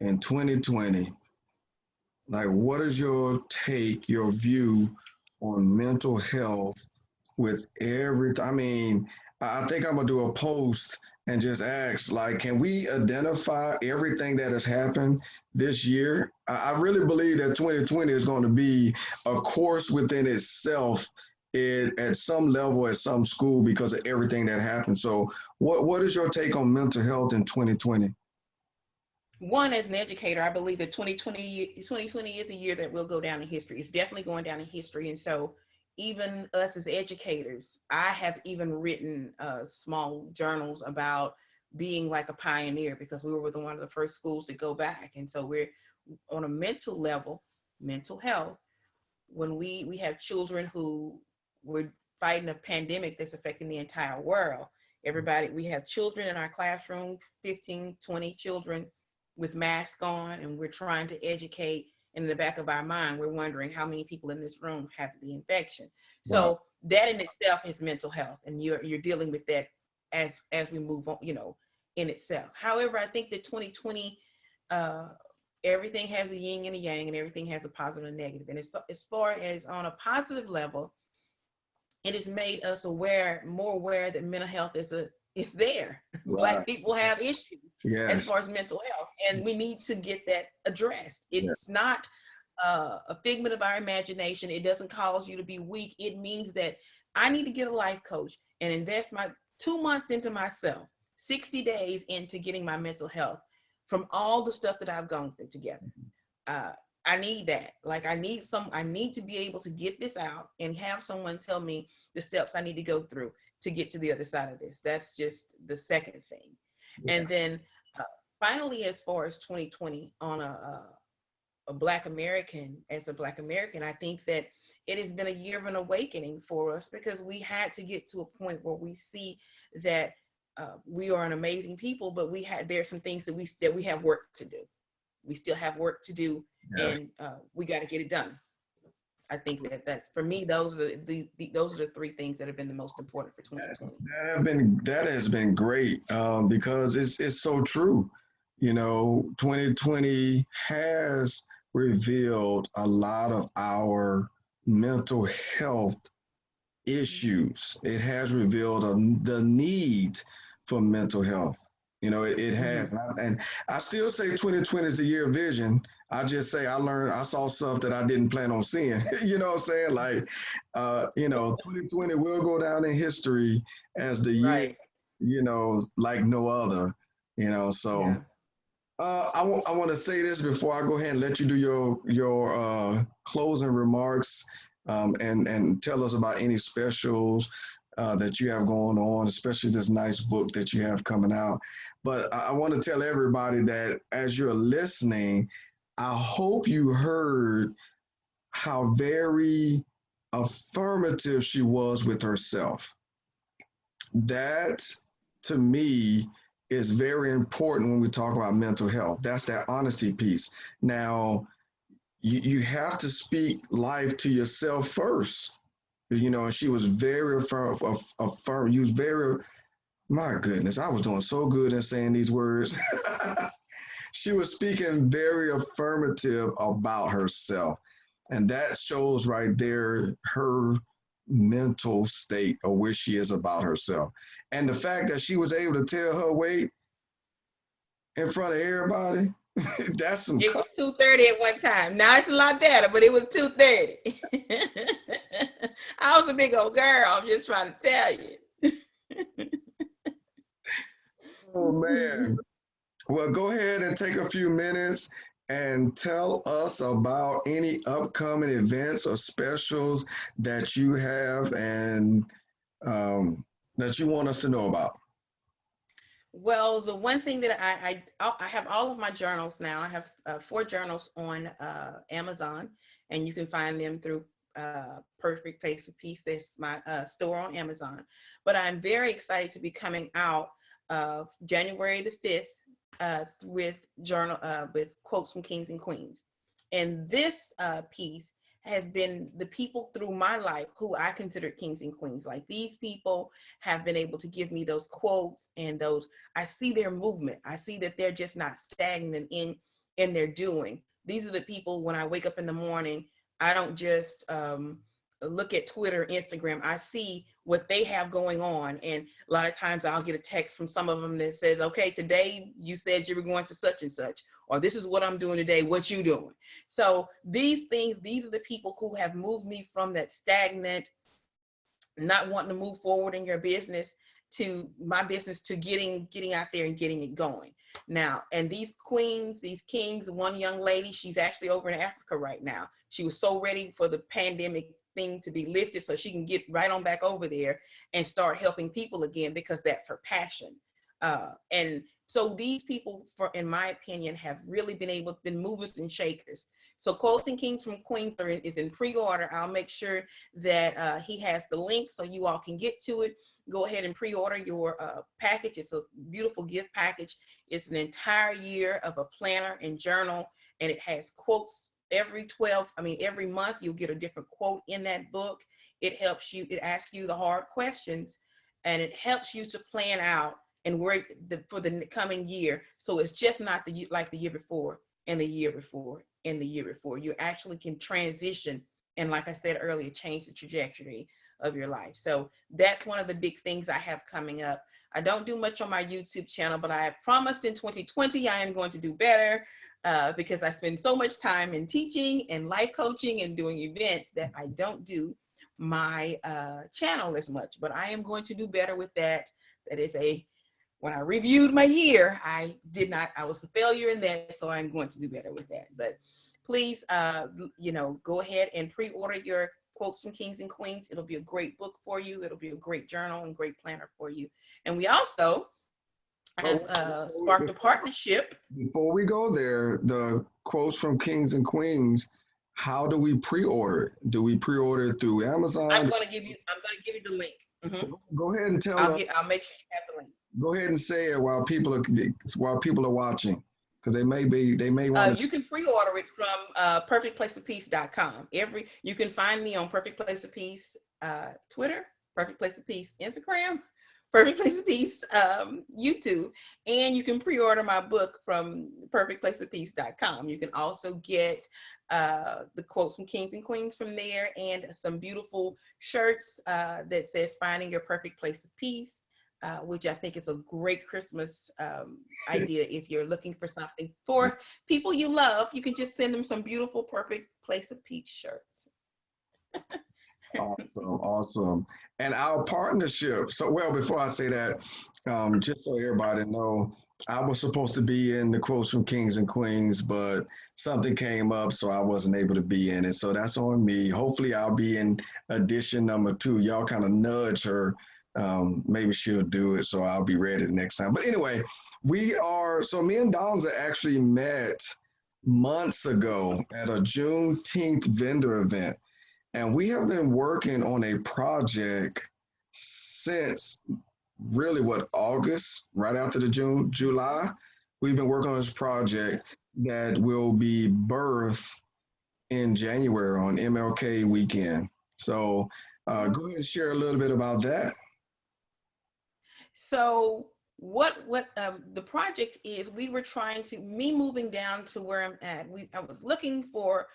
in 2020? Like, what is your take, your view on mental health with every? I mean, I think I'm gonna do a post and just ask, like, can we identify everything that has happened this year? I really believe that 2020 is going to be a course within itself. At some level, at some school, because of everything that happened. So, what is your take on mental health in 2020? One, as an educator, I believe that 2020 is a year that will go down in history. It's definitely going down in history. And so even us as educators, I have even written small journals about being like a pioneer, because we were one of the first schools to go back. And so we're on a mental level, mental health, when we have children who were fighting a pandemic that's affecting the entire world. Everybody, we have children in our classroom, 15, 20 children with masks on, and we're trying to educate. In the back of our mind, we're wondering how many people in this room have the infection. Wow. So that in itself is mental health, and you're dealing with that as we move on, in itself. However, I think that 2020, uh, everything has a yin and a yang, and everything has a positive and negative. And as far as on a positive level, it has made us more aware that mental health is there. Right. Black people have issues as Yes. far as mental health, and we need to get that addressed. Yeah. It's not a figment of our imagination. It doesn't cause you to be weak. It means that I need to get a life coach and invest my 2 months into myself, 60 days into getting my mental health from all the stuff that I've gone through together. Uh, I need that. Like I need to be able to get this out and have someone tell me the steps I need to go through to get to the other side of this. That's just the second thing. Yeah. And then uh, finally, as far as 2020 on a Black American, as a Black American, I think that it has been a year of an awakening for us, because we had to get to a point where we see that we are an amazing people, but there are some things that we have work to do. We still have work to do, Yes. and we got to get it done. I think that's for me. Those are those are the three things that have been the most important for 2020. That has been great, because it's so true. 2020 has revealed a lot of our mental health issues. It has revealed the need for mental health. It Mm-hmm. has. And I still say 2020 is the year of vision. I just say I saw stuff that I didn't plan on seeing. You know what I'm saying? Like, 2020 will go down in history as the year, Right. like no other. So Yeah. I want to say this before I go ahead and let you do your closing remarks, and tell us about any specials that you have going on, especially this nice book that you have coming out. But I want to tell everybody that as you're listening, I hope you heard how very affirmative she was with herself. That, to me, is very important when we talk about mental health. That's that honesty piece. Now, you have to speak life to yourself first. And she was very affirm. You was very, my goodness, I was doing so good in saying these words. She was speaking very affirmative about herself. And that shows right there her mental state or where she is about herself. And the fact that she was able to tell her weight in front of everybody, That's some. It was 2:30 at one time. Now it's a lot better, but it was 2:30. I was a big old girl. I'm just trying to tell you. Oh man. Well, go ahead and take a few minutes and tell us about any upcoming events or specials that you have and um, that you want us to know about. Well, the one thing that I have all of my journals now. I have 4 journals on Amazon, and you can find them through Perfect Face of Peace. There's my store on Amazon. But I'm very excited to be coming out January the 5th with quotes from kings and queens. And this piece has been the people through my life who I consider kings and queens. Like, these people have been able to give me those quotes and those, I see their movement. I see that they're just not stagnant in their doing. These are the people, when I wake up in the morning, I don't just look at Twitter, Instagram. I see what they have going on. And a lot of times I'll get a text from some of them that says, okay, today you said you were going to such and such, or this is what I'm doing today. What you doing? So these things, these are the people who have moved me from that stagnant, not wanting to move forward in your business, to my business, to getting out there and getting it going now. And these queens, these kings, one young lady, she's actually over in Africa right now. She was so ready for the pandemic thing to be lifted so she can get right on back over there and start helping people again, because that's her passion. And so these people, in my opinion, have really been movers and shakers. So Quotes and Kings from Queens is in pre-order. I'll make sure that he has the link so you all can get to it. Go ahead and pre-order your package. It's a beautiful gift package. It's an entire year of a planner and journal, and it has quotes every month. You'll get a different quote in that book. It helps you, it asks you the hard questions, and it helps you to plan out and work for the coming year. So it's just not like the year before and the year before and the year before. You actually can transition, and like I said earlier, change the trajectory of your life. So that's one of the big things I have coming up. I don't do much on my YouTube channel, but I have promised in 2020 I am going to do better, because I spend so much time in teaching and life coaching and doing events that I don't do my channel as much. But I am going to do better with that. That is when I reviewed my year, I was a failure in that, so I'm going to do better with that. But please, go ahead and pre-order your Quotes from Kings and Queens. It'll be a great book for you. It'll be a great journal and great planner for you. And we also have sparked a partnership. Before we go there, the Quotes from Kings and Queens, how do we pre-order? Do we pre-order through Amazon? I'm going to give you the link. Go ahead and tell us. I'll make sure you have the link. Go ahead and say it while people are watching, because they may want. You can pre-order it from perfectplaceofpeace.com. You can find me on Perfect Place of Peace Twitter, Perfect Place of Peace Instagram, Perfect Place of Peace YouTube, and you can pre-order my book from perfectplaceofpeace.com. You can also get the Quotes from Kings and Queens from there, and some beautiful shirts that says Finding Your Perfect Place of Peace. Which I think is a great Christmas idea. If you're looking for something for people you love, you can just send them some beautiful Perfect Place of Peace shirts. Awesome. And our partnership. So, well, before I say that, just so everybody know, I was supposed to be in the Quotes from Kings and Queens, but something came up, so I wasn't able to be in it. So that's on me. Hopefully, I'll be in edition number 2. Y'all kind of nudge her. Maybe she'll do it, so I'll be ready the next time. But anyway, me and Donza actually met months ago at a Juneteenth vendor event. And we have been working on a project since really August, right after the July. We've been working on this project that will be birthed in January on MLK weekend. So go ahead and share a little bit about that. So what the project is, we were trying to, me moving down to where I'm at, I was looking for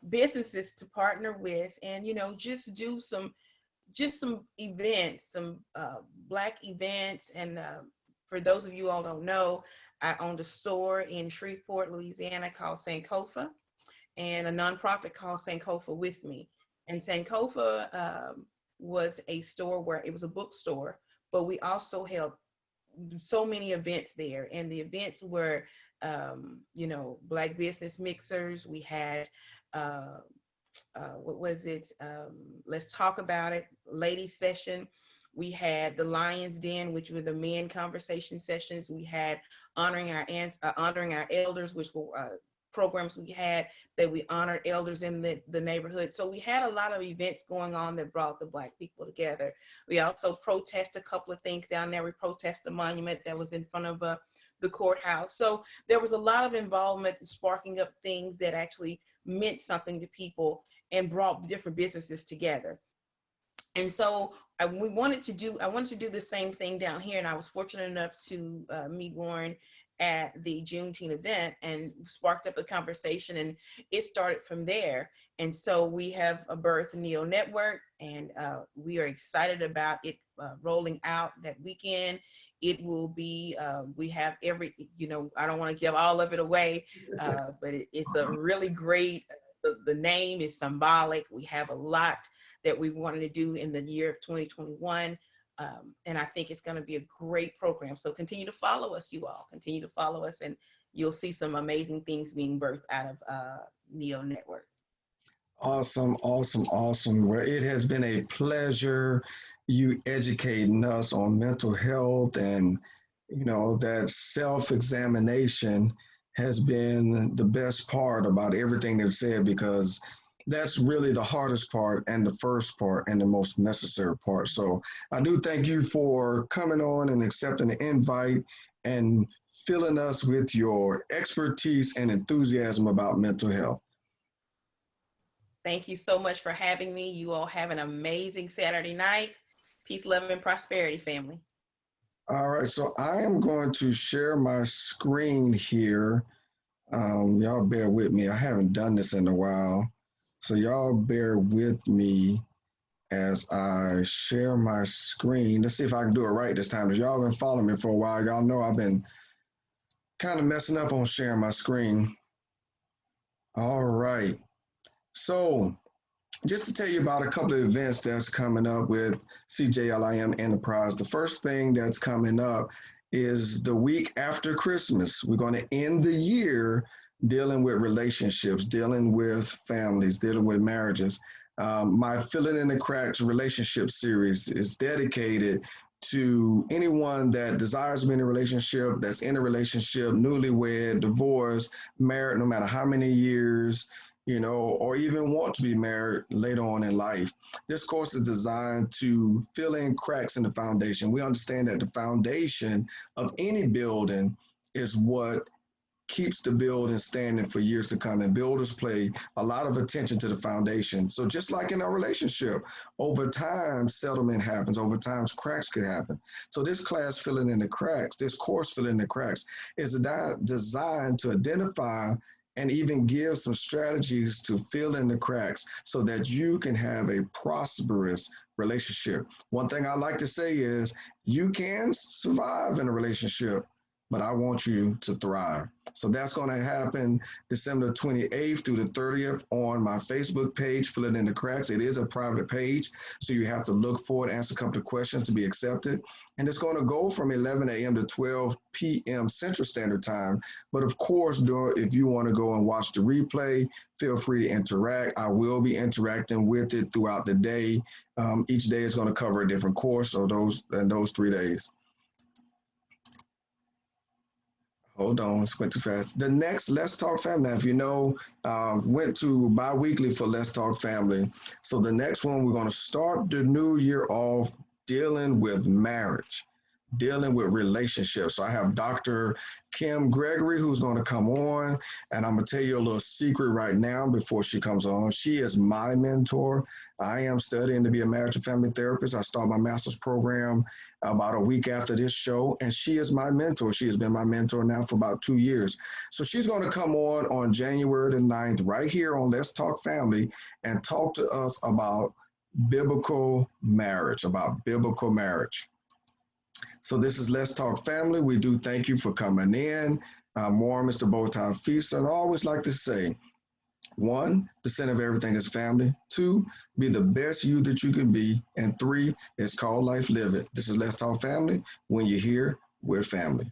businesses to partner with, and just do some events, some Black events. And for those of you all don't know, I owned a store in Shreveport, Louisiana called Sankofa, and a nonprofit called Sankofa with me. And Sankofa was a store where it was a bookstore, but we also held so many events there. And the events were, Black business mixers. We had, what was it? Let's talk about it. Ladies session. We had the Lions Den, which were the men conversation sessions. We had honoring our elders, which were programs we had that we honored elders in the neighborhood. So we had a lot of events going on that brought the Black people together. We also protest a couple of things down there. We protest the monument that was in front of the courthouse. So there was a lot of involvement sparking up things that actually meant something to people and brought different businesses together. And so I wanted to do the same thing down here. And I was fortunate enough to meet Warren at the Juneteenth event and sparked up a conversation, and it started from there. And so we have a Birth Neo Network, and we are excited about it rolling out that weekend. It will be, we have I don't want to give all of it away, but it's a really great, the name is symbolic. We have a lot that we wanted to do in the year of 2021. And I think it's going to be a great program. So continue to follow us, you all. Continue to follow us, and you'll see some amazing things being birthed out of Neo Network. Awesome, awesome, awesome. Well, it has been a pleasure you educating us on mental health, and that self-examination has been the best part about everything they've said, because that's really the hardest part and the first part and the most necessary part. So I do thank you for coming on and accepting the invite and filling us with your expertise and enthusiasm about mental health. Thank you so much for having me. You all have an amazing Saturday night. Peace, love, and prosperity, family. All right, so I am going to share my screen here. Y'all bear with me. I haven't done this in a while. So y'all bear with me as I share my screen. Let's see if I can do it right this time. If y'all been following me for a while, y'all know I've been kind of messing up on sharing my screen. All right. So just to tell you about a couple of events that's coming up with CJLIM Enterprise. The first thing that's coming up is the week after Christmas. We're going to end the year dealing with relationships, dealing with families, dealing with marriages. My Filling in the Cracks relationship series is dedicated to anyone that desires to be in a relationship, that's in a relationship, newlywed, divorced, married, no matter how many years, or even want to be married later on in life. This course is designed to fill in cracks in the foundation. We understand that the foundation of any building is what keeps the building standing for years to come, and builders pay a lot of attention to the foundation. So just like in our relationship, over time, settlement happens. Over time, cracks could happen. So this class, Filling in the Cracks, this course, Filling in the Cracks, is designed to identify and even give some strategies to fill in the cracks so that you can have a prosperous relationship. One thing I like to say is you can survive in a relationship, but I want you to thrive. So that's going to happen December 28th through the 30th on my Facebook page, Filling in the Cracks. It is a private page, so you have to look for it, answer a couple of questions to be accepted. And it's going to go from 11 a.m. to 12 p.m. Central Standard Time. But of course, if you want to go and watch the replay, feel free to interact. I will be interacting with it throughout the day. Each day is going to cover a different course, so those 3 days. Hold on, it's went too fast. The next Let's Talk Family, now, if you know, went to bi-weekly for Let's Talk Family. So the next one, we're going to start the new year off dealing with marriage, dealing with relationships. So I have Dr. Kim Gregory, who's going to come on, and I'm going to tell you a little secret right now before she comes on. She is my mentor. I am studying to be a marriage and family therapist. I started my master's program about a week after this show, and she is my mentor. She has been my mentor now for about 2 years. So she's going to come on January the 9th right here on Let's Talk Family and talk to us about biblical marriage, So this is Let's Talk Family. We do thank you for coming in. More Mr. Bowtie Feast. And I always like to say, one, the center of everything is family. Two, be the best you that you can be. And three, it's called life, live it. This is Let's Talk Family. When you're here, we're family.